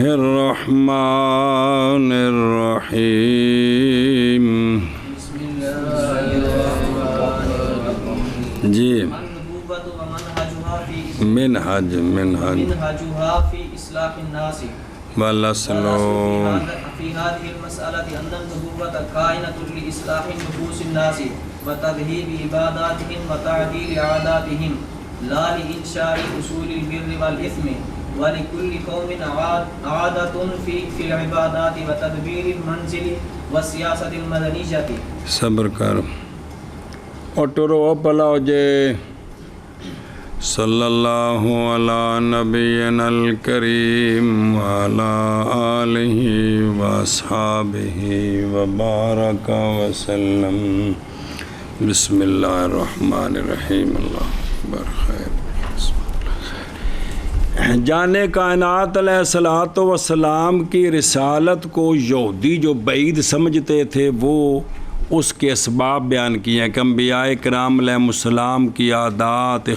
الرحمن الرحیم جی منہجها فی اصلاح الناس والاسلام فی هذه المسألة ان النبوة کائنة لإصلاح نفوس الناس وتذهيب عباداتهم وتعديل عاداتهم لا لإنشاء أصول البر والإثم ولكل قوم عادة في العبادات وتدبير المنزل والسياسة المدنية. صبر کر اور ٹرو پلاؤ جے صلی اللہ علی نبینا الکریم وعلی آلہ واصحابہ وبارک وسلم. بسم اللہ الرحمن الرحیم. اللہ اکبر. خیر. جانے کائنات علیہ الصلوۃ والسلام کی رسالت کو یہودی جو بعید سمجھتے تھے وہ اس کے اسباب بیان کیے ہیں کہ انبیاء کرام علیہ السلام کی عادات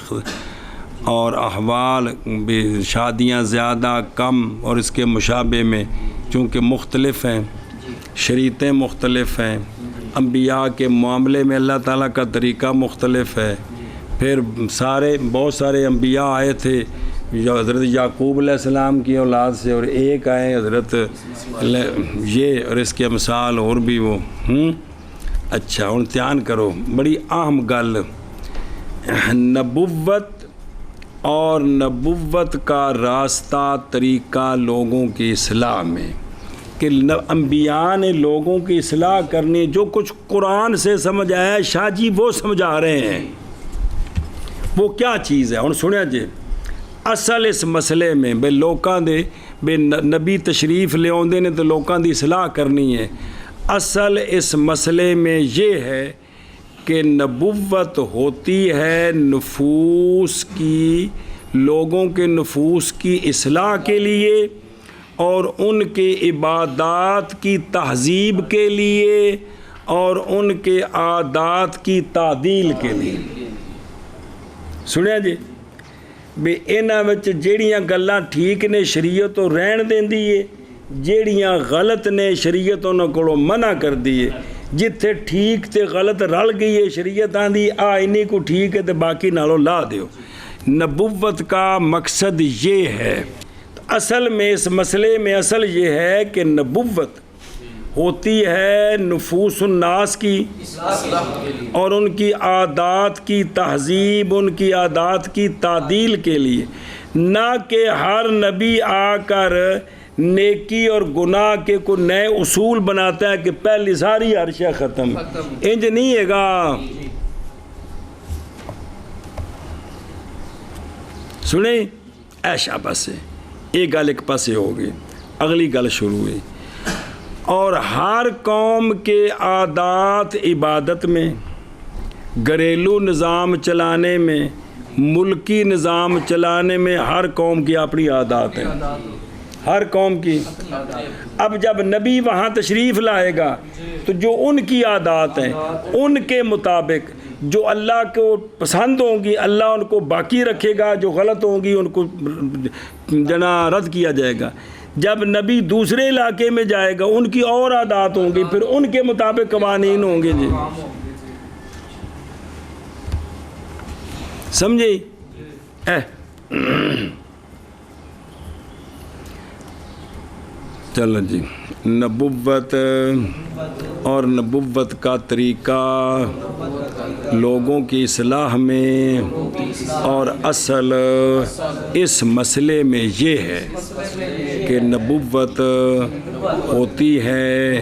اور احوال بھی شادیاں زیادہ کم اور اس کے مشابہ میں چونکہ مختلف ہیں، شریعتیں مختلف ہیں، انبیاء کے معاملے میں اللہ تعالیٰ کا طریقہ مختلف ہے. پھر بہت سارے انبیاء آئے تھے جو حضرت یعقوب علیہ السلام کی اولاد سے، اور ایک آئے حضرت یہ، اور اس کے مثال اور بھی وہ. اچھا ہوں دھیان کرو، بڑی اہم گل، نبوت اور نبوت کا راستہ طریقہ لوگوں کی اصلاح میں، کہ انبیاء نے لوگوں کی اصلاح کرنی. جو کچھ قرآن سے سمجھ آیا شاہ جی وہ سمجھا رہے ہیں. وہ کیا چیز ہے ہوں سنیا جی. اصل اس مسئلے میں بے لوکاں دے بے نبی تشریف لے آندے نے تو لوکاں دی اصلاح کرنی ہے. اصل اس مسئلے میں یہ ہے کہ نبوت ہوتی ہے نفوس کی، لوگوں کے نفوس کی اصلاح کے لیے اور ان کے عبادات کی تہذیب کے لیے اور ان کے عادات کی تعدیل کے لیے. سنیا جی بھی انہاں وچ جیڑیاں گلاں ٹھیک نے شریعت تو رہن دیندی ہے، جیڑیاں غلط نے شریعت انہاں کولوں منع کر دی ہے. جتھے ٹھیک تے غلط رل گئی ہے شریعت آندی انہی کو ٹھیک ہے تے باقی نالوں لا دیو. نبوت کا مقصد یہ ہے. اصل میں اس مسئلے میں اصل یہ ہے کہ نبوت ہوتی ہے نفوس الناس کی اور ان کی عادات کی تہذیب، ان کی عادات کی تعدیل کے لیے، نہ کہ ہر نبی آ کر نیکی اور گناہ کے کوئی نئے اصول بناتا ہے کہ پہلی ساری ہر شے ختم. انج نہیں ہے گا. سنیں ایشا پاسے ایک گل ایک پاسے ہوگی، اگلی گل شروع ہوئی. اور ہر قوم کے عادات عبادت میں، گھریلو نظام چلانے میں، ملکی نظام چلانے میں ہر قوم کی اپنی عادات ہیں، ہر قوم کی. اب جب نبی وہاں تشریف لائے گا تو جو ان کی عادات ہیں ان کے مطابق جو اللہ کو پسند ہوں گی اللہ ان کو باقی رکھے گا، جو غلط ہوں گی ان کو رد کیا جائے گا. جب نبی دوسرے علاقے میں جائے گا ان کی اور عادات ہوں گی، پھر ان کے مطابق قوانین ہوں گے. جی سمجھے؟ چلو جی. نبوت اور نبوت کا طریقہ لوگوں کی اصلاح میں اور اصل اس مسئلے میں یہ ہے کہ نبوت ہوتی ہے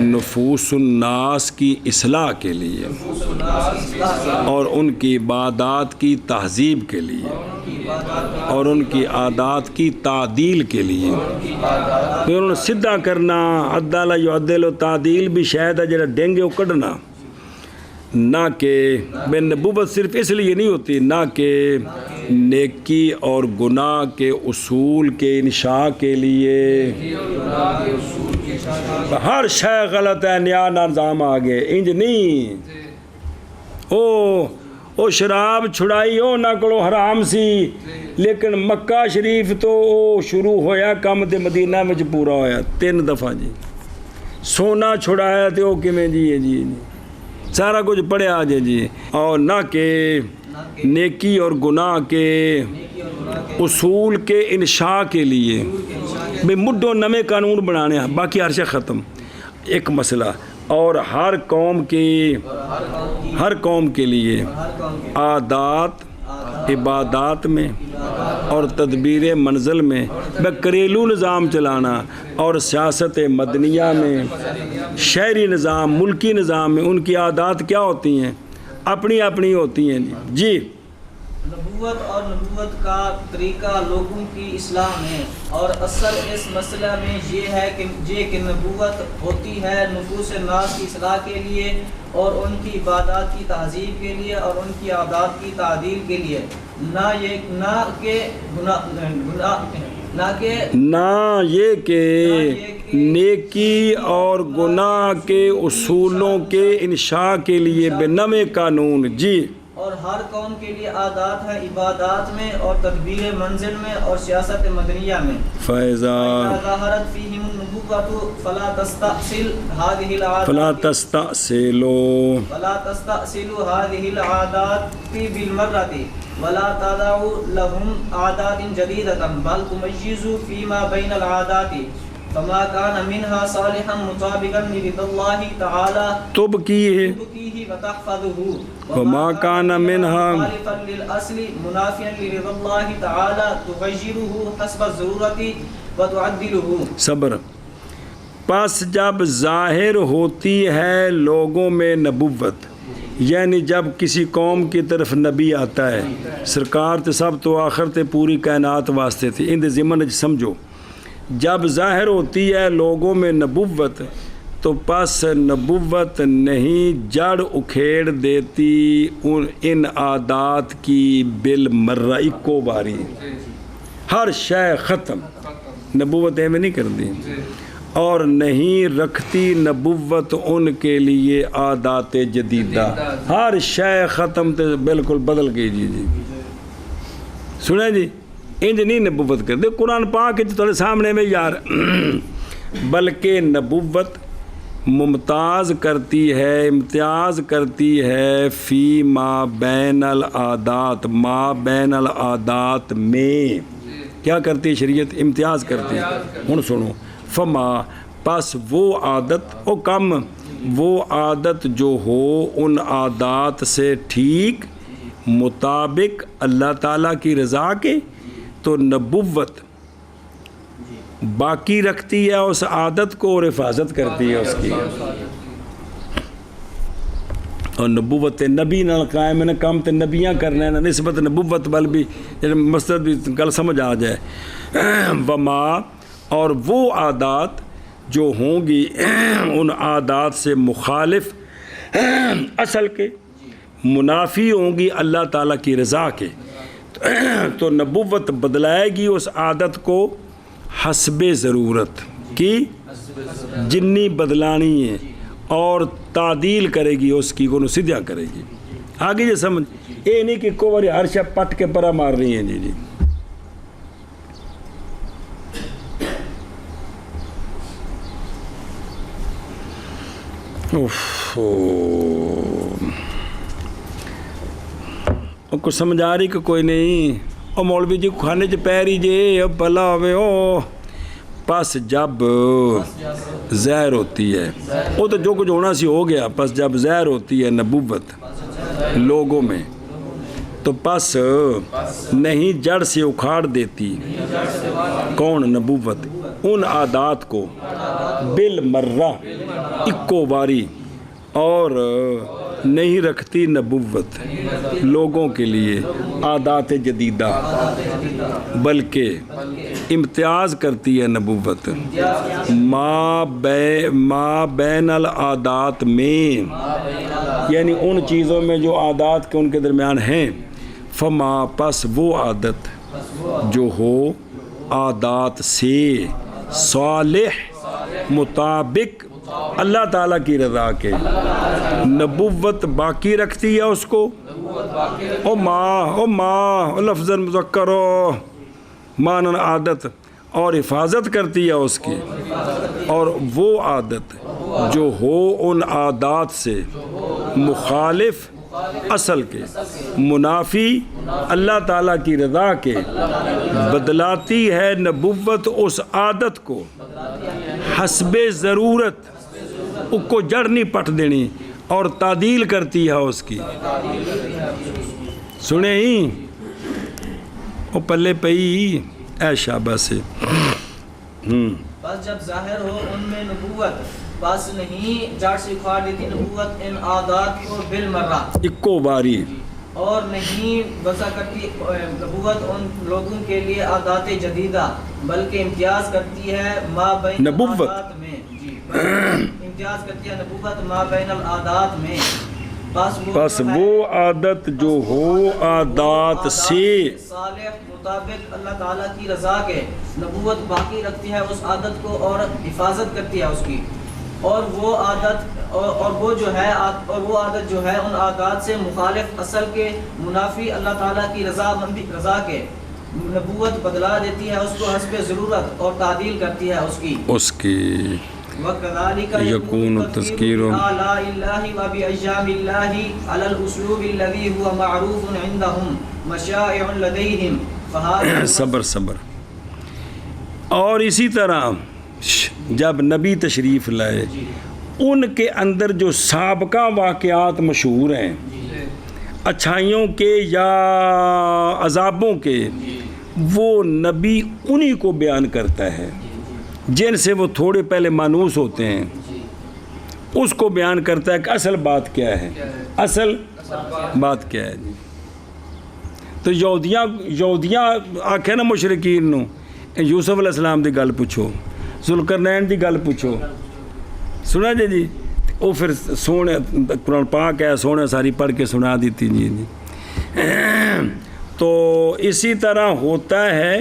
نفوس الناس کی اصلاح کے لیے اور ان کی عبادات کی تہذیب کے لیے اور ان کی عادات کی تعدیل کے لیے. پھر انہوں سدھا کرنا، عدل یعدل و تعدیل بھی شاید ہے جڑا ڈینگے وہ کڈنا. نہ کہ بے نبوت صرف اس لیے نہیں ہوتی، نہ کہ نیکی اور گناہ کے اصول کے انشاء کے لیے. ہر شے غلط ہے، نیا نظام آ گئے، انج نہیں. وہ شراب چھڑائی ہو نہ کلو حرام سی لیکن مکہ شریف تو وہ شروع ہویا کم تے مدینہ میں پورا ہویا 3 دفعہ جی سونا چھڑایا تے وہ کمیں جی سارا کچھ پڑھیا جی اور نہ کہ نیکی اور گناہ کے اصول کے انشاء کے لیے بھئی مڈو نمے قانون بنانے ہیں باقی ہر شے ختم ایک مسئلہ اور ہر قوم کے لیے عادات عبادات میں اور تدبیر منزل میں گھریلو نظام چلانا اور سیاست مدنیہ میں شہری نظام ملکی نظام میں ان کی عادات کیا ہوتی ہیں اپنی ہوتی ہیں جی نبوت اور نبوت کا طریقہ لوگوں کی اصلاح میں اور اصل اس مسئلہ میں یہ ہے کہ نبوت ہوتی ہے نفوس ناس کی اصلاح کے لیے اور ان کی عبادات کی تہذیب کے لیے اور ان کی عادات کی تعدیل کے لیے نہ یہ کہ نیکی اور گناہ کے اصولوں کے انشاء کے لیے بے نمے قانون جی اور ہر قوم کے لیے عادات ہے عبادات میں اور تدبیر منزل میں اور سیاست مدنیہ میں فیضا ظاہرت فیہم النبوۃ فلا تستأصلوا هذه العادات بالمرة ولا تدعوا لهم عادات جديدة بل تميزوا فيما بين العادات فما كان منها صالحا مطابقا لرضا الله تعالى تبقيه وتحفظه وما كان منها مخالفا للأصل منافيا لرضا الله تعالى تغيره حسب الضرورة وتعدله صبر پس جب ظاہر ہوتی ہے لوگوں میں نبوت یعنی جب کسی قوم کی طرف نبی آتا ہے سرکار تے سب تو آخر تے پوری کائنات واسطے تھی ان دے ضمن سمجھو جب ظاہر ہوتی ہے لوگوں میں نبوت تو پس نبوت نہیں جڑ اکھیڑ دیتی ان عادات کی بالمرہ اکو باری ہر شے ختم نبوت میں نہیں کر دی اور نہیں رکھتی نبوت ان کے لیے عادات جدیدہ ہر شے ختم تے بالکل بدل گئی جی سنیں جی انج نہیں نبوت کر دے قرآن پاک تھوڑے سامنے میں یار بلکہ نبوت ممتاز کرتی ہے امتیاز کرتی ہے فی ما بین العادات ما بین العادات میں کیا کرتی ہے شریعت امتیاز کرتی ہے ہن سنو فما پس وہ عادت او کم وہ عادت جو ہو ان عادات سے ٹھیک مطابق اللہ تعالیٰ کی رضا کے تو نبوت باقی رکھتی ہے اس عادت کو اور حفاظت کرتی ہے اس کی اور نبوت نبی نہ قائم نہ کام تے نبیاں کرنے نہ نسبت نبوت بل بھی مستد بھی گل سمجھ آ جائے وما اور وہ عادات جو ہوں گی ان عادات سے مخالف اصل کے منافی ہوں گی اللہ تعالیٰ کی رضا کے تو نبوت بدلائے گی اس عادت کو حسب ضرورت کی جنی بدلانی ہے اور تعدیل کرے گی اس کی کو سدھا کرے گی آگے یہ سمجھ یہ نہیں کہ کو ہر شب پٹ کے پرا مار رہی ہیں جی کچھ سمجھ آ رہی کہ کوئی نہیں او مولوی جی کھانے چ پی رہی جے بھلا ہوئے او پس جب زہر ہوتی ہے وہ تو جو کچھ ہونا سی ہو گیا پس جب زہر ہوتی ہے نبوت لوگوں میں تو پس نہیں جڑ سے اکھاڑ دیتی کون نبوت ان عادات کو بالمرہ اکو باری اور نہیں رکھتی نبوت لوگوں کے لیے عادات جدیدہ بلکہ امتیاز کرتی ہے نبوت ما بین العادات میں یعنی ان چیزوں میں جو عادات کے ان کے درمیان ہیں فما پس وہ عادت جو ہو عادات سے صالح مطابق اللہ تعالیٰ کی رضا کے نبوت باقی رکھتی ہے اس کو او ماں لفظ مذکر ہو مانن عادت اور حفاظت کرتی ہے اس کی، اور وہ عادت جو ہو ان عادات سے مخالف اصل کے، منافی اللہ تعالیٰ کی رضا کے، بدلاتی ہے نبوت اس عادت کو حسب ضرورت، اس کو جڑ نہیں پٹ دینی، اور تعدیل کرتی ہے اس کی۔ سنے ہی وہ پلے پئی اے شابہ سے۔ بس جب ظاہر ہو ان میں نبوت، بس نہیں جڑ سے اکھاڑ دیتی نبوت ان عادات کو بالمرہ، اکو باری، اور نہیں بسا کرتی نبوت ان لوگوں کے لیے عادات جدیدہ، بلکہ امتیاز کرتی ہے ما بین نبوت العادات میں، امتیاز کرتی ہے نبوت ما بین العادات میں، بس وہ عادت جو ہو عادات سے صالح مطابق اللہ تعالیٰ کی رضا کے، نبوت باقی رکھتی ہے اس عادت کو اور حفاظت کرتی ہے اس کی، اور وہ عادت اور وہ عادت جو ہے ان عادات سے مخالف اصل کے، منافی اللہ تعالیٰ کی رضا کے، نبوت بدلا دیتی ہے اس کو حسب ضرورت اور تعدیل کرتی ہے اس کی۔ وَكَذَلِكَ يَكُونُ التَّذْكِيرُ بِآلَاءِ اللَّهِ وَبِأَيَّامِ اللَّهِ عَلَى الْأُسْلُوبِ الَّذِي هُوَ مَعْرُوفٌ عِندَهُمْ مَشَائِعٌ لَدَيْهِمْ صبر۔ اور اسی طرح جب نبی تشریف لائے، ان کے اندر جو سابقہ واقعات مشہور ہیں اچھائیوں کے یا عذابوں کے، وہ نبی انہی کو بیان کرتا ہے جن سے وہ تھوڑے پہلے مانوس ہوتے ہیں، اس کو بیان کرتا ہے کہ اصل بات کیا ہے، اصل بات کیا ہے جی۔ تو یہودیاں آکھے نا مشرکین نو، یوسف علیہ السلام دی گل پوچھو، ذوالقرنین دی گل پوچھو، سنا جی وہ پھر سونے قرآن پاک ہے سونے ساری پڑھ کے سنا دیتی جی۔ تو اسی طرح ہوتا ہے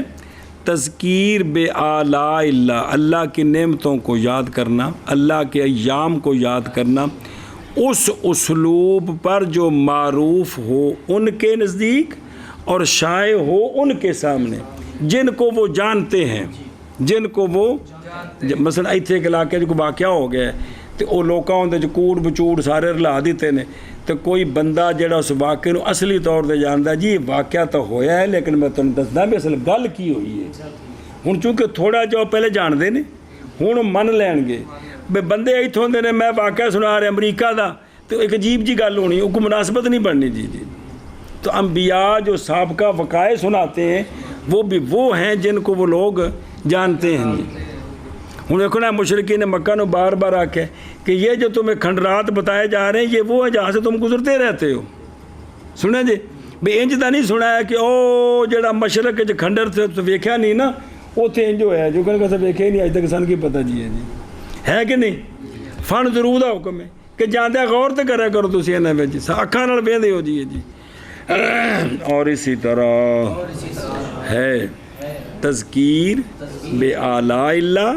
تذکیر بے آلاء اللہ، اللہ کی نعمتوں کو یاد کرنا، اللہ کے ایام کو یاد کرنا، اس اسلوب پر جو معروف ہو ان کے نزدیک اور شائع ہو ان کے سامنے، جن کو وہ جانتے ہیں، جن کو وہ مثلا ایتھے ایک علاقے جو واقعہ ہو گیا تو وہ لوکاں ہوندے جو کوڑ بچوڑ سارے رلا دیتے نے، تو کوئی بندہ جڑا اس واقعے نو اصلی طور تے جاندا جی واقعہ تو ہویا ہے لیکن میں تمہیں دسدا بھی اصل گل کی ہوئی ہے۔ ہن چونکہ تھوڑا جو پہلے جاندے نے ہن من لین گے بے بندے ایتھوں دے نے، میں واقعہ سنا رہا امریکہ دا، تو ایک عجیب جی گل ہونی، وہ کو مناسبت نہیں بننی جی۔ تو انبیاء جو سابقہ وقائع سناتے ہیں وہ بھی وہ ہیں جن کو وہ لوگ جانتے ہیں جی۔ ہوں دیکھو نا مشرکین مکہ نے بار بار آکھے کہ یہ جو تمہیں کھنڈرات بتائے جا رہے ہیں یہ وہ ہے جہاں سے تم گزرتے رہتے ہو، سنے جی بھی انج دا نہیں سنا ہے کہ او جڑا مشرق جو کھنڈر تھے تو ویکھیا نہیں نا اوتھے انج ہویا جو کہ ویکھیا ہی نہیں اج تک سن کی پتہ جی ہے کہ نہیں۔ فن ضرور دا حکم ہے کہ جاندے غور تے کریا کرو تسی انہاں وچ، اکھاں نال ویندے ہو جی۔ اور اسی طرح ہے تذکیر بے آلاء اللہ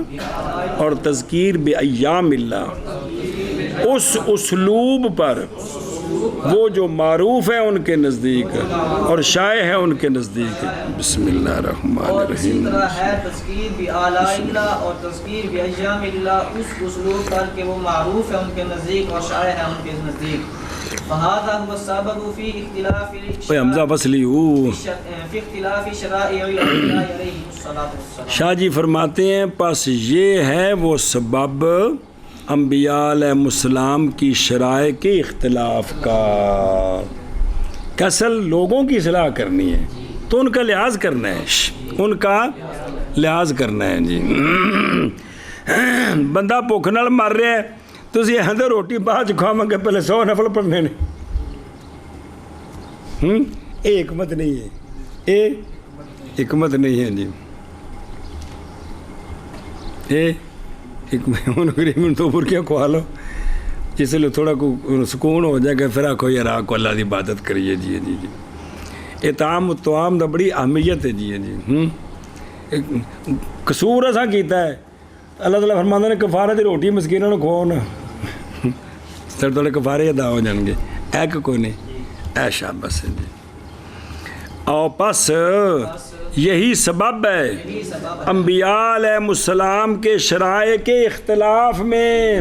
اور تذکیر بے ایام اللہ، اس اسلوب پر وہ جو معروف ہے ان کے نزدیک اور شائع ہے ان کے نزدیک۔ بسم اللہ الرحمن اور اسی الرحیم۔ طرح ہے تذکیر بی آلاء اللہ اور تذکیر بی ایام اللہ، اس اسلوب پر کہ وہ معروف ہے ان کے نزدیک اور شائع ہے ان کے نزدیک۔ فہذا هو السبب في اختلاف حمزہ فصلی في اختلاف شرائع الانبیاء علیہم الصلاۃ والسلام۔ شاہ جی فرماتے ہیں پس یہ ہے وہ سبب انبیاء علیہ السلام کی شرائع کے اختلاف کا، کہ اصل لوگوں کی اصلاح کرنی ہے تو ان کا لحاظ کرنا ہے، ان کا لحاظ کرنا ہے جی۔ بندہ بھوک نال مر رہا ہے تو اسی اندر روٹی بعد کھاواں گے پہلے 100 نفل پڑھنے نے، یہ حکمت نہیں ہے، یہ حکمت نہیں ہے جی۔ یہ حکمت تو برکیاں کھوا لو جس لیے تھوڑا کو سکون ہو جائے گا، پھر آخو یار کو اللہ کی عبادت کریے جی۔ اطعام و طعام دا بڑی اہمیت ہے جی۔ قصور اساں کیتا ہے، اللہ تعالیٰ فرماندے نے کفارہ دی روٹی مسکیناں نوں کھواؤ نا، تھوڑے کفارے ادا ہو جان گے، ایک کوئی نہیں۔ ایشا بس جی اور پس یہی سبب ہے یہی سبب ہے انبیاء علیہ السلام کے شرائع کے اختلاف میں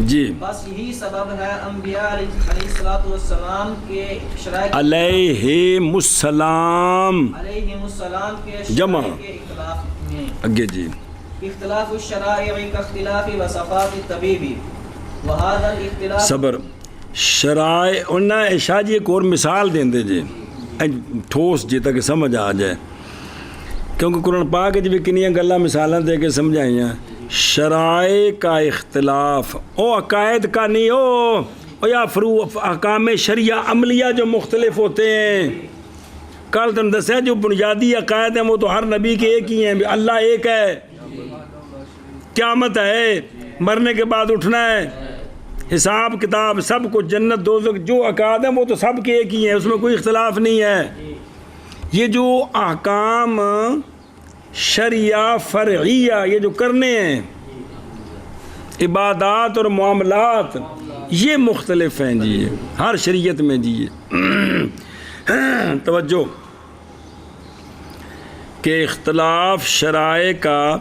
جی بس یہی سبب ہے انبیاء علیہ السلام کے شرائع علیہم السلام علیہم السلام کے جمع شرائع کے اختلاف میں اگے جی اختلاف الشرائع کا اختلاف وصفات الطبیب وهذا الاختلاف صبر شرائع انہیں شاہ جی ایک اور مثال دیں دے جی ٹھوس جی تک سمجھ آ جائے کیونکہ قرآن پاک جی بھی کنیاں گلاں مثالاں دے کے سمجھائیں شرائع کا اختلاف او عقائد کا نہیں او یا احکام شریعہ عملیہ جو مختلف ہوتے ہیں کل تم دسیا جو بنیادی عقائد ہیں وہ تو ہر نبی کے ایک ہی ہیں اللہ ایک ہے قیامت ہے مرنے کے بعد اٹھنا ہے حساب کتاب سب کچھ جنت دوزخ جو عقائد ہیں وہ تو سب کے ایک ہی ہیں اس میں کوئی اختلاف نہیں ہے یہ جو احکام شریعہ فرعیہ یہ جو کرنے ہیں عبادات اور معاملات یہ مختلف ہیں جی ہر شریعت میں جی توجہ کہ اختلاف شرائع کا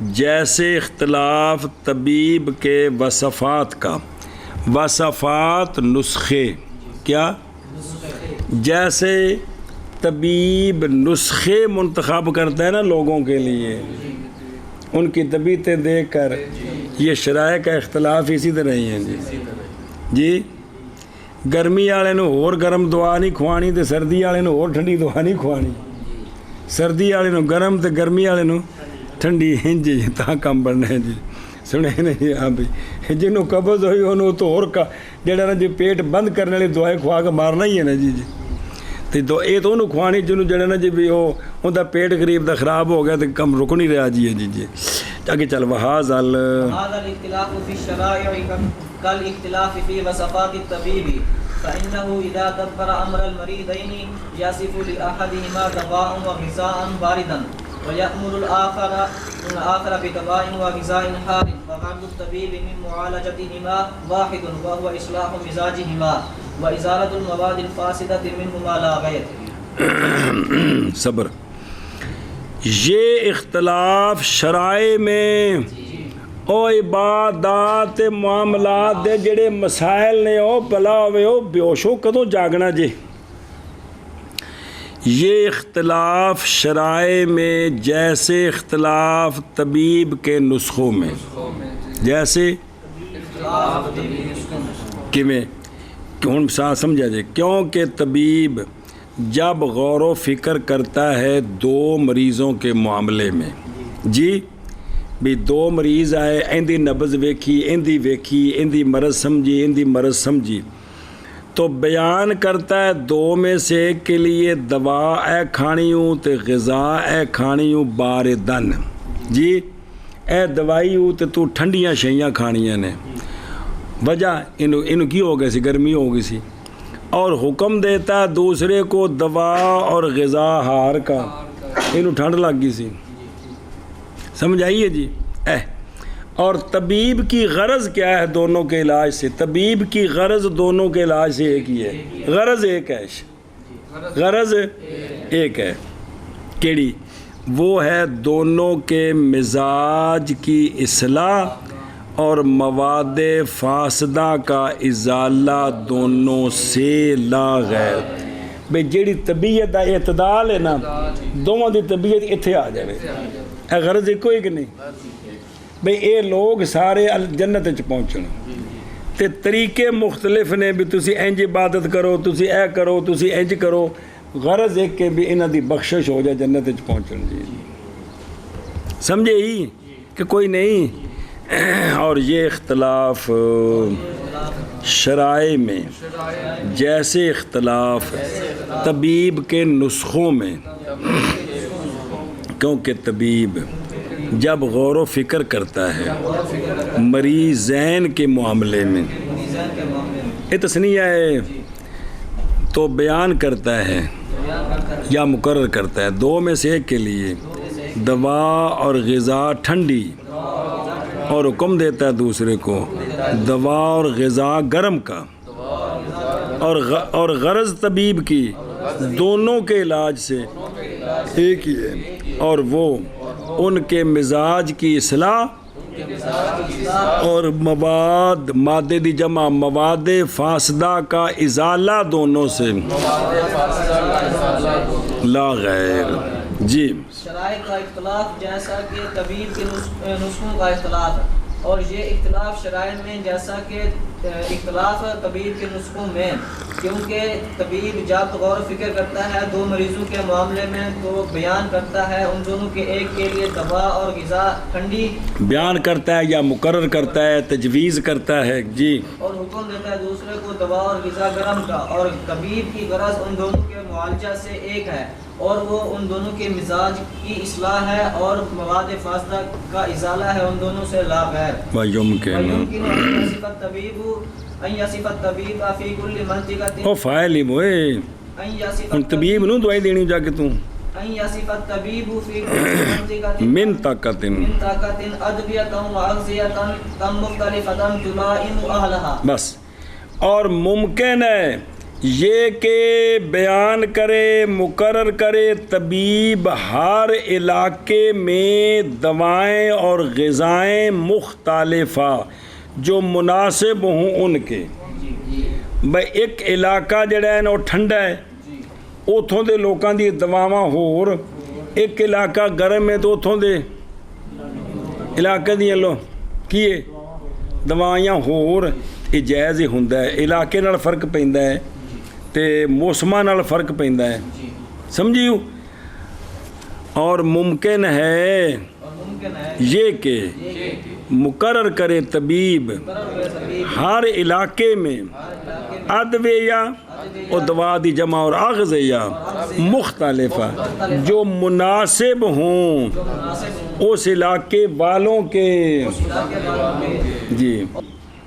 جیسے اختلاف طبیب کے وصفات کا وصفات نسخے کیا جیسے طبیب نسخے منتخب کرتا ہے نا لوگوں کے لیے ان کی طبیعتیں دیکھ کر یہ شرائع کا اختلاف اسی طرح ہی ہیں جی گرمی والے نو اور گرم دعا نہیں کھوانی تے سردی والے نو اور ٹھنڈی دعا نہیں کھوانی سردی والے نو گرم تے گرمی والے نو ٹھنڈی جی تا کام بننا ہے جی سنے نہیں ہاں بھائی جنہوں قبض ہوئی انہوں تو اور کا جڑا نا جی پیٹ بند کرنے والی دعائیں کھوا کے مارنا ہی ہے نا جی تو یہ تو انہوں کھوانی جنہوں جڑا نا جی بھی وہ ان کا پیٹ قریب دا خراب ہو گیا تو کم رک نہیں رہا جی جی آگے چل وہذا الاختلاف فی الشرائع کالاختلاف فی وصفات الطبیب فإنه إذا دبر أمر المريضين يصف لأحدهما دواء وغذاء باردا ويأمر الآخر بدواء وغذاء حار وغرض الطبيب من معالجتهما واحد وهو إصلاح مزاجهما وإزالة المواد الفاسدة منهما لا غير صبر یہ اختلاف شرائع میں او عبادات معاملات دے جڑے مسائل نے او بلا ہوئے او بیوشو کدوں جاگنا جی یہ اختلاف شرائع میں جیسے اختلاف طبیب کے نسخوں میں جیسے کیویں کیوں سمجھا جائے کیونکہ طبیب جب غور و فکر کرتا ہے دو مریضوں کے معاملے میں جی بھی دو مریض آئے اندی نبض ویکھی اندی مرض سمجھی تو بیان کرتا ہے دو میں سے ایک کے لیے دوا اے کھانی ہوں تے غذا اے کھانی ہوں باردن جی اے دوائی ہوں تے تو ٹھنڈیاں شیاں کھانیاں نے وجہ انہوں کی ہو گئی سی گرمی ہو گئی سی اور حکم دیتا ہے دوسرے کو دوا اور غذا ہار کا انہوں ٹھنڈ لگ گئی سی سمجھ آئیے جی اور طبیب کی غرض کیا ہے دونوں کے علاج سے طبیب کی غرض دونوں کے علاج سے ایک ہی ہے غرض ایک ہے کیڑی وہ ہے دونوں کے مزاج کی اصلاح اور مواد فاسدہ کا ازالہ دونوں سے لا غیر بھئی جیڑی طبیعت دا اعتدال ہے نا دونوں دی طبیعت اتھے آ جائے اے غرض ایک کوئی کہ نہیں بھئی اے لوگ سارے جنت وچ پہنچن تے طریقے مختلف نے بھی تسی انج عبادت کرو تسی اے کرو تسی انج کرو غرض ایک کہ بھی انہاں دی بخشش ہو جائے جنت وچ پہنچن جی سمجھے ہی کہ کوئی نہیں اور یہ اختلاف شرائع میں جیسے اختلاف طبیب کے نسخوں میں کیونکہ طبیب جب غور و فکر کرتا ہے مریضین کے معاملے میں یہ تسنیہ ہے تو بیان کرتا ہے یا مقرر کرتا ہے دو میں سے ایک کے لیے دوا اور غذا ٹھنڈی اور حکم دیتا ہے دوسرے کو دوا اور غذا گرم کا اور غرض طبیب کی دونوں کے علاج سے ایک ہی ہے، اور وہ ان کے مزاج کی اصلاح اور مادے دی جمع مواد فاسدہ کا ازالہ دونوں سے لا غیر۔ جی شرائط کا اختلاف جیسا کہ طبیب کے نسخوں کا اختلاف ہے، اور یہ اختلاف شرائط میں جیسا کہ اختلاف طبیب کے نسخوں میں، کیونکہ طبیب جب غور و فکر کرتا ہے دو مریضوں کے معاملے میں تو بیان کرتا ہے ان دونوں کے ایک کے لیے دوا اور غذا ٹھنڈی بیان کرتا ہے یا مقرر کرتا ہے، تجویز کرتا ہے، جی، اور حکم دیتا ہے دوسرے کو دوا اور غذا گرم کا، اور طبیب کی غرض ان دونوں کے معالجہ سے ایک ہے، اور وہ ان دونوں کے مزاج کی اصلاح ہے اور مواد فاسدہ کا ازالہ ہے ان دونوں سے لا غیر۔ وَيُمْكِنُ أن يصف الطبيب في كل منطقة او فائل ہی موئے ان طبیب نو دوائی دینی جا کے تم أن يصف الطبيب في كل منطقة من طاقت أدوية وأغذية مختلفة تلائم أهلها۔ بس، اور ممکن ہے یہ کہ بیان کرے، مقرر کرے طبیب ہر علاقے میں دوائیں اور غذائیں مختلفہ جو مناسب ہوں ان کے۔ بھائی ایک علاقہ جڑا ہے نا وہ ٹھنڈا ہے، اتھوں دے لوکاں دی دواواں ہور، ایک علاقہ گرم ہے تو اتھوں دے علاقے دیاں لو کیے دوائیاں ہور۔ یہ جائز ہی ہوندا ہے، علاقے نال فرق پیندا ہے تے موسماں نال فرق پیندا ہے، سمجھیو۔ اور ممکن ہے یہ کہ مقرر کرے طبیب ہر علاقے میں ادویہ اور دوا دی جمع اور اغذیہ مختلفہ جو مناسب ہوں اس علاقے والوں کے، جی۔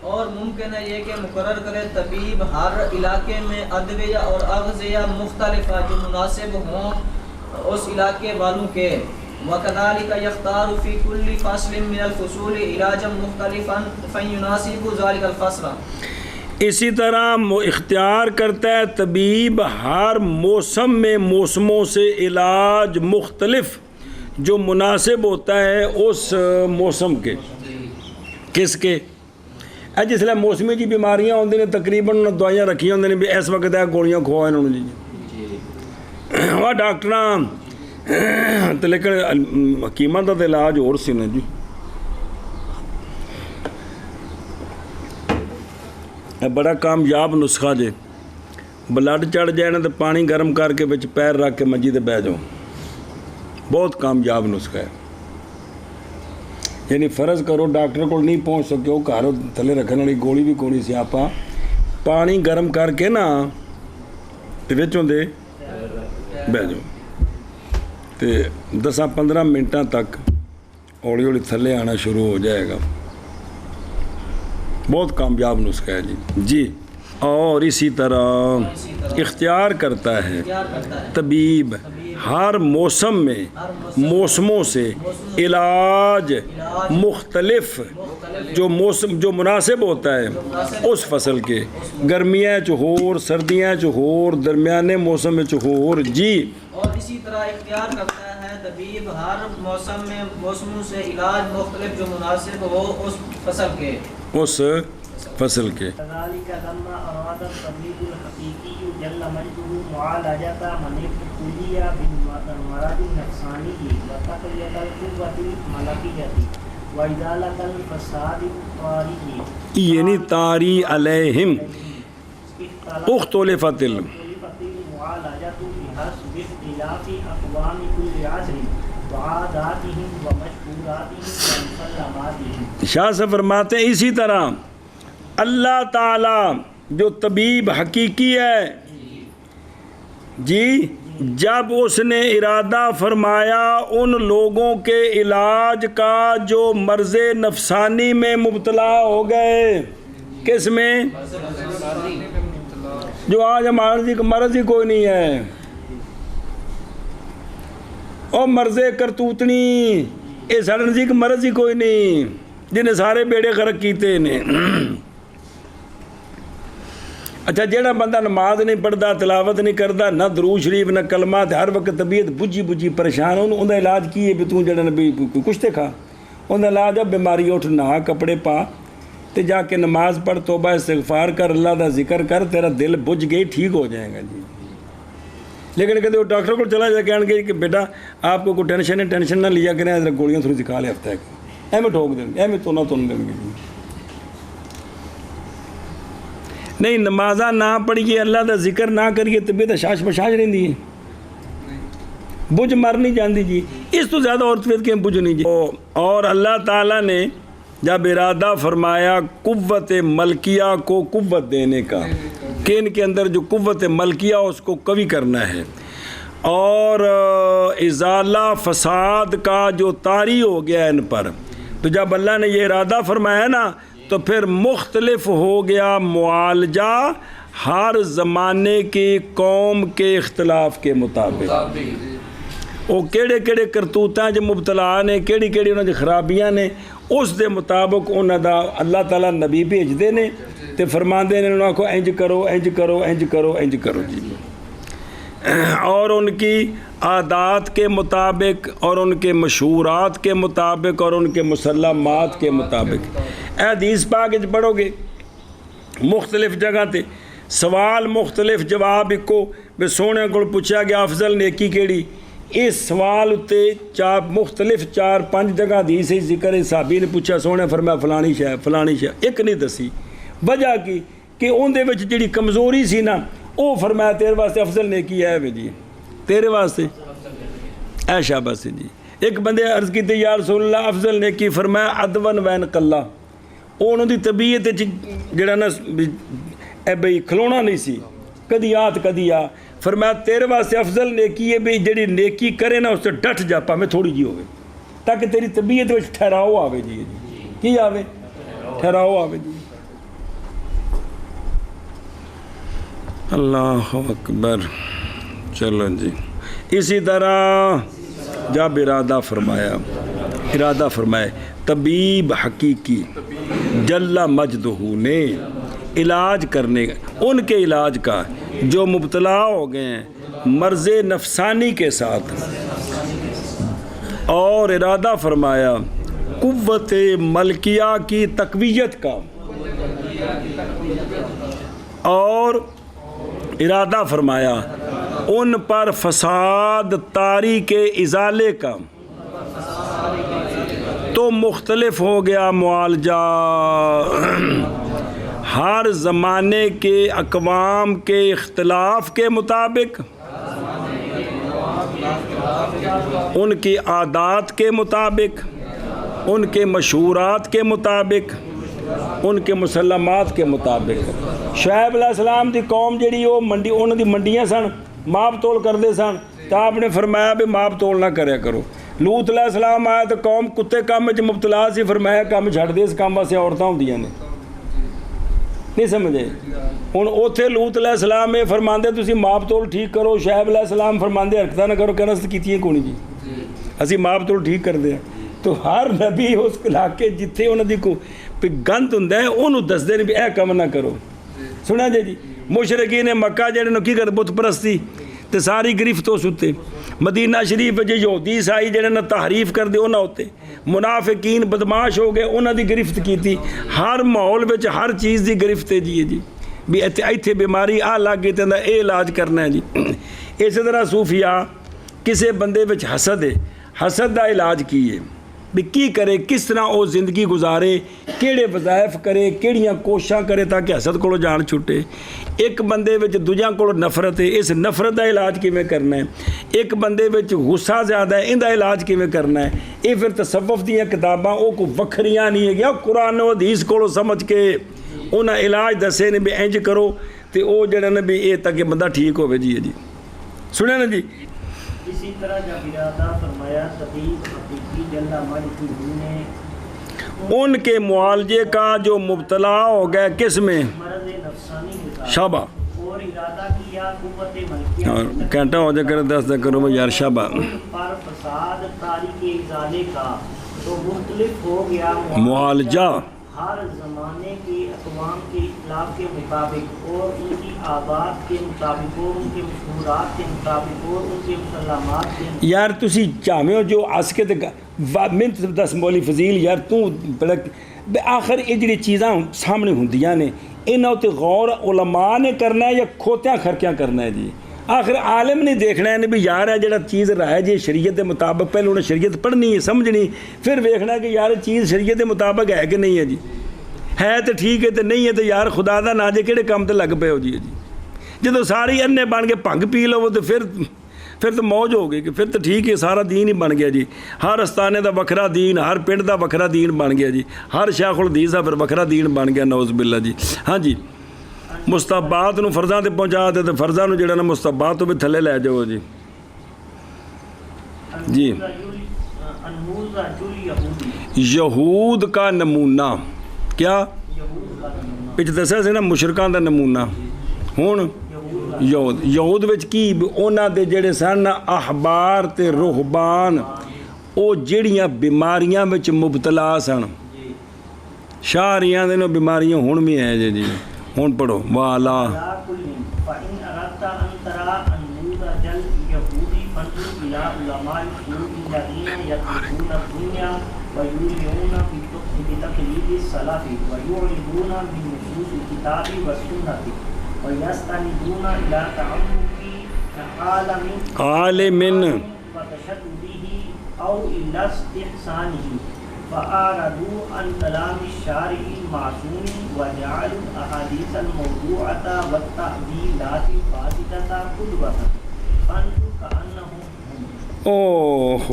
اور ممکن ہے یہ کہ مقرر کرے طبیب ہر علاقے میں ادویہ اور اغذیہ مختلفہ جو مناسب ہوں اس علاقے والوں کے۔ وَكَذَلِكَ يَخْتَارُ فِي كُلِّ فَصْلٍ مِّنَ الْفُصُولِ عِلَاجًا مُخْتَلِفًا فَيُنَاسِبُ ذَلِكَ الْفَصْلَ۔ اسی طرح اختیار کرتا ہے طبیب ہر موسم میں موسموں سے علاج مختلف جو مناسب ہوتا ہے اس موسم کے۔ کس کے؟ جس طرح موسمی جی بیماریاں ہوندی نے تقریباً دوائیاں رکھی ہوندی نے بھی اس وقت ہے گولیاں کھوا انہوں نے جی وہ ڈاکٹراں تو لیکن حکیماں دا علاج اور سی نے جی۔ بڑا کامیاب نسخہ جے، بلڈ چڑھ جائے نا تو پانی گرم کر کے بچ پیر رکھ کے منجی تے بہ جاؤ، بہت کامیاب نسخہ ہے۔ یعنی فرض کرو ڈاکٹر کو نہیں پہنچ سکے وہ گھر تھلے رکھنے والی گولی بھی کونی سی، آپ پانی گرم کر کے نا بچوں دے بہ جاؤ تے 10-15 منٹاں تک ہولی ہولی تھلے آنا شروع ہو جائے گا۔ بہت کامیاب نسخہ ہے جی۔ جی، اور اسی طرح اختیار کرتا ہے طبیب ہر موسم میں موسموں سے علاج مختلف جو مناسب ہوتا ہے اس فصل کے، گرمیاں چہور، سردیاں چہور، درمیانے موسم میں چہور، جی۔ اور اسی طرح اختیار کرتا ہے طبیب ہر موسم میں موسموں سے علاج مختلف جو مناسب ہو اس فصل کے، اس فصل کے۔ كذلك لما أراد الطبيب الحقيقي جل مجده معالجة من ابتلي بالمرض النفساني وتقوية القوة الملكية وإزالة الفساد الطارئ یعنی طاری علیہم اختلفت المعالجة بحسب اختلاف أقوام كل عصر وعاداتهم ومشهوراتهم ومسلماتهم۔ شاہ سے فرماتے ہیں اسی طرح اللہ تعالیٰ جو طبیب حقیقی ہے جی، جب اس نے ارادہ فرمایا ان لوگوں کے علاج کا جو مرض نفسانی میں مبتلا ہو گئے، کس میں؟ جو آج ہمارے مرض ہی کوئی نہیں ہے، اور مرض کرتوتنی یہ سارے نزدیک مرض ہی کوئی نہیں جنہیں سارے بیڑے غرق کیتے نے۔ اچھا جہاں بندہ نماز نہیں پڑھتا، تلاوت نہیں کرتا، نہ درود شریف نہ کلمہ، تے ہر وقت طبیعت بجھی بجھی پریشان، انہوں علاج کی ہے بھی تو جڑا بھی کچھ تے کھا، انہوں علاج ہے بیماری اٹھ نہا کپڑے پا تے جا کے نماز پڑھ، توبہ استغفار کر، اللہ دا ذکر کر، تیرا دل بجھ گئی ٹھیک ہو جائے گا جی۔ لیکن کہتے وہ ڈاکٹر کو چلا جا کہنے گے کہ بیٹا آپ کو کوئی ٹینشن ہے، ٹینشن نہ لیا کریں، ذرا گولیاں تھوڑی دکھا لے ہفتہ ایک ایویں ٹھوک دیں گے، ایویں تو نہ تن دیں گے جی۔ نہیں نمازاں نہ پڑھیے، اللہ دا ذکر نہ کریے، طبیعت شاش بشاش رہندی ہے، بجھ مر نہیں جاندی جی، اس تو زیادہ اور طبیعت کے بجھ نہیں جی۔ اور اللہ تعالیٰ نے جب ارادہ فرمایا قوت ملکیہ کو قوت دینے کا کہ ان کے اندر جو قوت ملکیہ اس کو قوی کرنا ہے، اور ازالہ فساد کا جو طاری ہو گیا ان پر، تو جب اللہ نے یہ ارادہ فرمایا نا تو پھر مختلف ہو گیا معالجہ ہر زمانے کی قوم کے اختلاف کے مطابق، وہ کیڑے کیڑے کرتوتاں جو مبتلا نے، کیڑی کیڑی انہاں دی خرابیاں نے، اس دے مطابق انہاں دا اللہ تعالیٰ نبی بھیجدے نے تے فرماندے نے انہاں کو انج کرو انج کرو انج کرو انج کرو جی، اور ان کی عادات کے مطابق اور ان کے مشہورات کے مطابق اور ان کے مسلمات کے مطابق۔ اے حدیث پاک وچ پڑھو گے مختلف جگہ تے سوال مختلف جواب اکو، بھی سونے کو پوچھا گیا افضل نیکی کیڑی، اس سوال تے مختلف 4-5 جگہ حدیث ذکر ہے، صحابی نے پوچھا، سونے فرمایا فلانی شے فلانی شے، ایک نہیں دسی، وجہ کی کہ ان دے وچ جڑی کمزوری سی نا، وہ فرمایا تیرے واسطے افضل نیکی ہے وے جی، تیرے واسطے اے شاباش جی۔ ایک بندے عرض کی یا رسول اللہ افضل نیکی، فرمایا ادون وین قلہ، انہوں دی طبیعت جڑا نا اے بھئی کھلونا نہیں سی، کدی آت کدی آ، فرمایا تیرے واسطے افضل نیکی ہے بھی جڑی نیکی کرے نا اس سے ڈٹ جا پا میں تھوڑی جی ہوئے، تاکہ تیری طبیعت وچ ٹھہراؤ آوے جی، کی آوے ٹھہراؤ آوے جی۔ اللہ اکبر۔ چلو جی، اسی طرح جب ارادہ فرمائے طبیب حقیقی جل مجدہ نے علاج کرنے ان کے علاج کا جو مبتلا ہو گئے ہیں مرض نفسانی کے ساتھ، اور ارادہ فرمایا قوت ملکیہ کی تقویت کا، اور ارادہ فرمایا ان پر فساد طاری کے ازالے کا، تو مختلف ہو گیا معالجہ ہر زمانے کے اقوام کے اختلاف کے مطابق، ان کی عادات کے مطابق، ان کے مشہورات کے مطابق، ان کے مسلمات کے مطابق۔ شعیب علیہ السلام دی قوم جڑی وہ منڈی انہوں دی منڈیاں سن، ماپ تول کرتے سن، تو آپ نے فرمایا بھی ماپ تول نہ کریا کرو۔ لوط علیہ السلام آیا تو قوم کتے کام میں مبتلا سی، فرمایا کام چھڑ دے، اس کام واسطے عورتاں ہوندیاں نے، نہیں سمجھے؟ ہن اوتھے لوط علیہ السلام یہ فرماندے تسی ماپ تول ٹھیک کرو، شعیب علیہ السلام فرماندے حرکتاں نہ کرو، کہنا سی کیتیاں کونی جی، اسی ماپ تول ٹھیک کر دیا۔ تو ہر نبی اس علاقے جتھے انہوں دی کو گند ہوندا ہے انہوں دسدے نے بھی اے کام نہ کرو۔ سنا جی مشرکین مکہ جڑے نو کی کر بت پرستی تے ساری گرفت ہو ستے، مدینہ شریف جو یہودی عیسائی جڑے نہ تحریف کر دے انہاں ہوتے، منافقین بدماش ہو گئے انہاں دی گرفت کیتی، ہر ماحول وچ ہر چیز دی گرفت ہے جی بھی ایتھے بیماری آ لگ گئی تے اے علاج کرنا ہے جی۔ اسی طرح صوفیاء کسے بندے وچ حسد ہے، حسد دا علاج کی ہے بھی کی کرے، کس طرح وہ زندگی گزارے، کیڑے وظائف کرے، کیڑیاں کوششاں کرے تاکہ حسد کو جان چھٹے۔ ایک بندے وچ دوجیاں کو نفرت ہے، اس نفرت دا علاج کیویں کرنا ہے۔ ایک بندے وچ غصہ زیادہ ہے، ان دا علاج کیویں کرنا ہے۔ یہ پھر تصوف دیاں کتاباں وہ کو وکھریاں نہیں ہے گیا، قرآن و حدیث کو سمجھ کے انہاں علاج دسے نے بھی انج کرو تے او جڑا نے بھی اے تاکہ بندہ ٹھیک ہوے جی۔ سنیں نا جی۔ اسی طرح جب ارادہ فرمایا طبیب حقیقی جل مجدہ نے ان کے معالجے کا جو مبتلا ہو گئے کس میں، مرض نفسانی کے ساتھ، شابہ، اور ارادہ کیا قوت ملکیہ اور گھنٹہ ہو جائے کر دس دن کرو یار شابہ، پر فساد طاری کے ازالے کا، تو مختلف ہو گیا معالجہ ہر زمانے کی اقوام کے اختلاف کے مطابق اور ان کی عادات کے مطابق اور ان کے مشہورات کے مطابق اور ان کے مسلمات کے مطابق. یار تسی چاہو جو اس کے منت دس مولی فضیل یار تو بڑا آخر یہ جڑی چیزاں سامنے ہوندیاں نے انہاں تے غور علماء نے کرنا ہے یا کھوتیاں خرکیاں کرنا ہے جی. آخر عالم نے دیکھنا ہے بھی یار ہے جڑا چیز رائے جی شریعت کے مطابق پہلے انہیں شریعت پڑھنی ہے سمجھنی پھر ویکھنا ہے کہ یار چیز شریعت کے مطابق ہے کہ نہیں ہے جی. ہے تو ٹھیک ہے تو نہیں ہے تو یار خدا دا نہ جے کہڑے کام تے لگ پے ہو جی. جدو ساری انے بن کے بھنگ پی لو تو پھر تو موج ہو گئی کہ پھر تو ٹھیک ہے سارا دین ہی بن گیا جی. ہر استانے دا وکھرا دین ہر پنڈ دا وکھرا دین بن گیا جی. ہر شیخ الحدیث دا پھر وکھرا دین بن گیا نعوذ باللہ جی. ہاں جی مستحبات نو فرضاں تے پہنچا دے تے فرضاں نو جڑا نا مستحبات تو بھی تھلے لے جاؤ جی. جی یہود کا نمونہ کیا پچھ دسیا سی نا مشرکان دا نمونہ ہون یہود وچ کی اونا دے جڑے سن احبار تے رہبان او جڑیاں بیماریاں وچ مبتلا سن شاہریاں دے نو بیماریاں ہون بھی ہیں جی. ہون پڑھو والا فَإِنْ أَرَدْتَ أَنْ تَرَى النَّمُوذَجَ الْيَهُودِ فَانْظُرْ إِلَى عُلَمَاءِ السُّوءِ الَّذِينَ يَتْرُكُونَ الدُّنْيَا وَيُؤْمِنُونَ بِتَقْلِيدِ السَّلَفِ وَيُعْرِضُونَ مِنْ نُصُوصِ الْكِتَابِ وَالسُّنَّةِ وَيَسْتَنِدُونَ إِلَى تَعَمُّقِ عَالِمٍ وَتَشَدُّدِهِ أَوْ إِلَى اسْتِحْسَانِهِ فأعرضوا عن كلام الشارع المعصوم وجعلوا الأحاديث الموضوعة والتأويلات الفاسدة قدوة فانظر كأنهم اوہ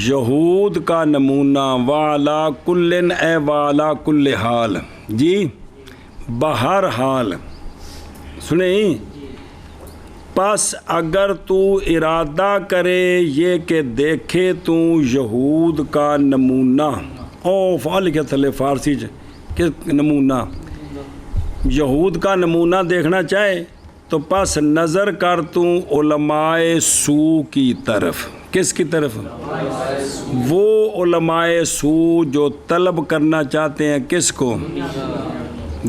یہود کا نمونہ والا کلن اے والا کل حال جی بہر حال سنیں. پس اگر تو ارادہ کرے یہ کہ دیکھے تو یہود کا نمونہ او فعال لکھا تھلے فارسی کہ نمونہ یہود کا نمونہ دیکھنا چاہے تو پس نظر کر تو علماء سو کی طرف. کس کی طرف؟ وہ علماء سو جو طلب کرنا چاہتے ہیں کس کو؟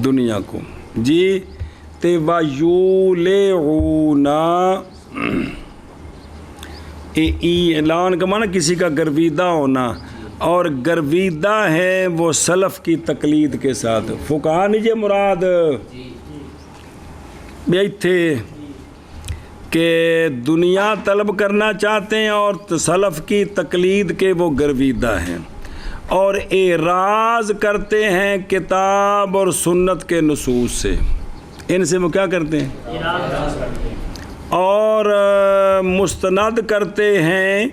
دنیا کو جی. وَيُولِعُونَ اعلان کا معنی کسی کا گرویدہ ہونا اور گرویدہ ہے وہ سلف کی تقلید کے ساتھ. فقہا نیجے مراد بیٹھے کہ دنیا طلب کرنا چاہتے ہیں اور سلف کی تقلید کے وہ گرویدہ ہیں اور اعراض کرتے ہیں کتاب اور سنت کے نصوص سے. ان سے وہ کیا کرتے ہیں اور مستند کرتے ہیں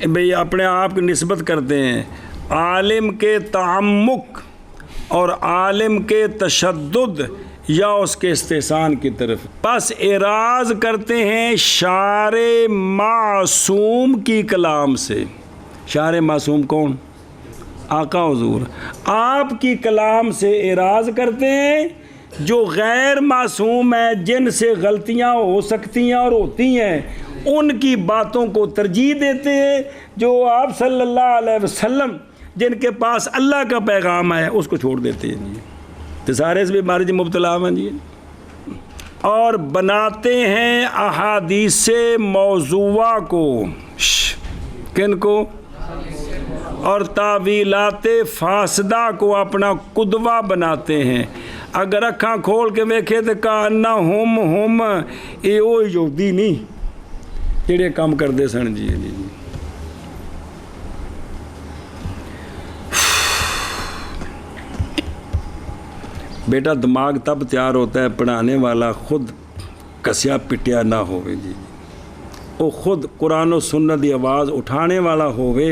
بھئی اپنے آپ کی نسبت کرتے ہیں عالم کے تعمق اور عالم کے تشدد یا اس کے استحسان کی طرف. پس اعراض کرتے ہیں شارع معصوم کی کلام سے. شارع معصوم کون؟ آقا حضور. آپ کی کلام سے اعراض کرتے ہیں جو غیر معصوم ہے جن سے غلطیاں ہو سکتی ہیں اور ہوتی ہیں ان کی باتوں کو ترجیح دیتے ہیں. جو آپ صلی اللہ علیہ وسلم جن کے پاس اللہ کا پیغام ہے اس کو چھوڑ دیتے ہیں جی. تو سارے اس بیماری جی مبتلا ہیں جی. اور بناتے ہیں احادیث موضوعہ کو کن کو اور تعویلات فاسدہ کو اپنا قدوہ بناتے ہیں. اگر اکھاں کھول کے ویکھے تو کہنا ہم اے او یہودی نہیں جڑے کام کردے سن جی. بیٹا دماغ تب تیار ہوتا ہے پڑھانے والا خود کسیا پٹیا نہ ہوئے جی. وہ خود قرآن و سنت دی آواز اٹھانے والا ہوئے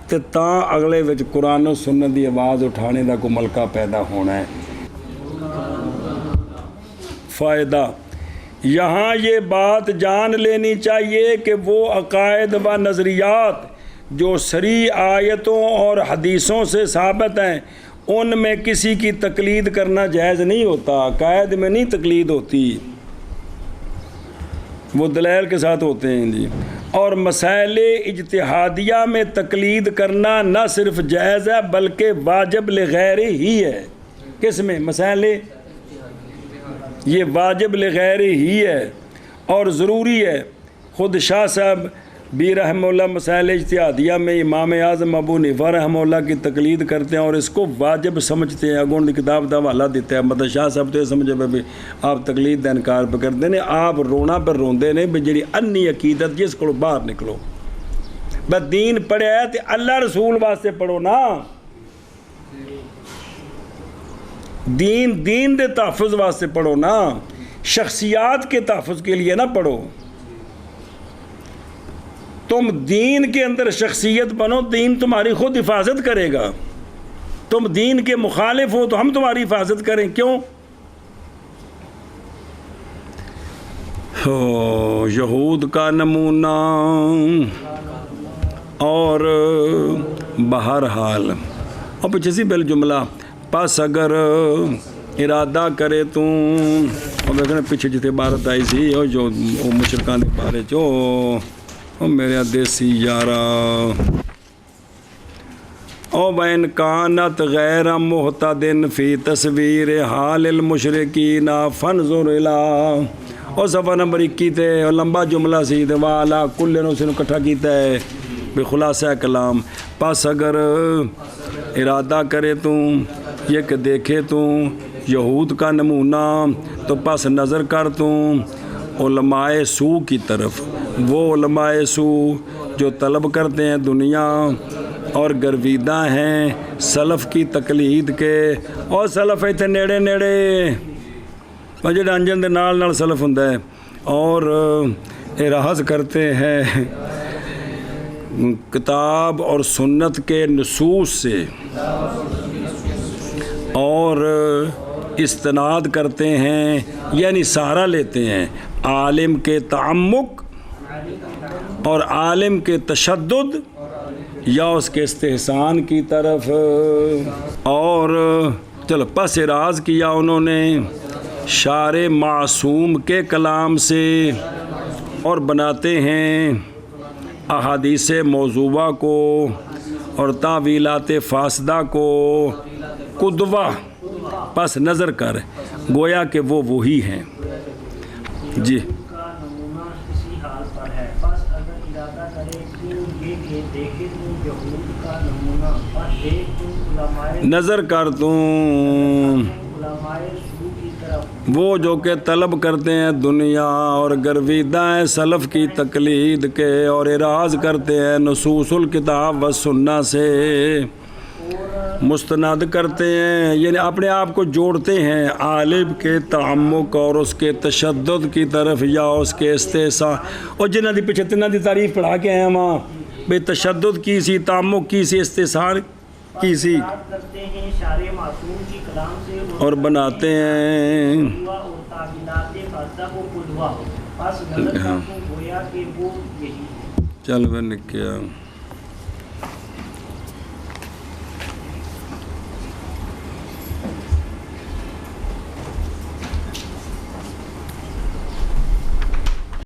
تو تاں اگلے وچ قرآن و سنت دی آواز اٹھانے دا کو ملکہ پیدا ہونا ہے. فائدہ یہاں یہ بات جان لینی چاہیے کہ وہ عقائد و نظریات جو صریح آیتوں اور حدیثوں سے ثابت ہیں ان میں کسی کی تقلید کرنا جائز نہیں ہوتا. عقائد میں نہیں تقلید ہوتی، وہ دلائل کے ساتھ ہوتے ہیں جی. اور مسائل اجتہادیہ میں تقلید کرنا نہ صرف جائز ہے بلکہ واجب لغیر ہی ہے۔ کس میں؟ مسائل یہ واجب لغیر ہی ہے اور ضروری ہے۔ خود شاہ صاحب بھی رحمہ اللہ مسائل اجتہادیہ میں امام اعظم ابو حنیفہ رحمہ اللہ کی تقلید کرتے ہیں اور اس کو واجب سمجھتے ہیں۔ اگوں کتاب دا حوالہ دیتا ہے، مطلب شاہ صاحب تو یہ سمجھے بھی آپ تقلید دا انکار پہ کرتے ہیں، آپ رونا پر روندے نے بھی جی انی عقیدت جس کو باہر نکلو، بس دین پڑھیا ہے تو اللہ رسول واسطے پڑھو نا، دین دے تحفظ واسطے پڑھو نا، شخصیات کے تحفظ کے لیے نہ پڑھو۔ تم دین کے اندر شخصیت بنو، دین تمہاری خود حفاظت کرے گا۔ تم دین کے مخالف ہو تو ہم تمہاری حفاظت کریں، کیوں؟ یہود کا نمونہ اور بہرحال اور پیچھے سی پہلے جملہ پس اگر ارادہ کرے تو دیکھنا پیچھے جتنے عبارت آئی سی اور جو مشرکان کے بارے جو میرے دیسی یارا او بین کانت غیر محتدن فی تصویر حال المشرکین فانظر الی اور صفحہ نمبر 21 تے اور لمبا جملہ سی تے والا کل نے اسے اکٹھا کیتا ہے بے خلاصہ کلام۔ پس اگر ارادہ کرے تو یہ کہ دیکھے تو یہود کا نمونہ تو پس نظر کر تو علماء سو کی طرف، وہ علماء سو جو طلب کرتے ہیں دنیا اور گرویدہ ہیں سلف کی تقلید کے، اور سلف ایتھے نیڑے نیڑے جڑے انجن دے نال سلف ہوندا ہے، اور اعراض کرتے ہیں کتاب اور سنت کے نصوص سے اور استناد کرتے ہیں، یعنی سہارا لیتے ہیں عالم کے تعمق اور عالم کے تشدد یا اس کے استحسان کی طرف، اور چلو پس اعراض کیا انہوں نے شارع معصوم کے کلام سے اور بناتے ہیں احادیث موضوعہ کو اور تعویلات فاسدہ کو قدوہ پس نظر کر، گویا کہ وہ وہی ہیں۔ جی کا نمونہ اسی حال پر ہے، بس اگر ارادہ کرے تو یہ کہ دیکھے تو یہود کا نمونہ، بس دیکھ تو علماء نظر کر توں علماء سو کی طرف، وہ جو کہ طلب کرتے ہیں دنیا اور گرویدہ ہیں سلف کی تقلید کے اور اعراض کرتے ہیں نصوص الکتاب و سنہ سے، مستند کرتے ہیں یعنی اپنے آپ کو جوڑتے ہیں عالم کے تعمق اور اس کے تشدد کی طرف یا اس کے استحسان، اور جنہ دی پیچھے تنہ دی تعریف پڑھا کے ہیں وہاں بے تشدد کی سی، تعمق کی سی، استحسان کی سی، کرتے ہیں شارع معصوم کی کلام سے اور بناتے ہیں اور تعویلات فاسدہ کو قدوہ، بس نظر کر تو گویا کہ وہ یہی ہے۔ چل میں نے کیا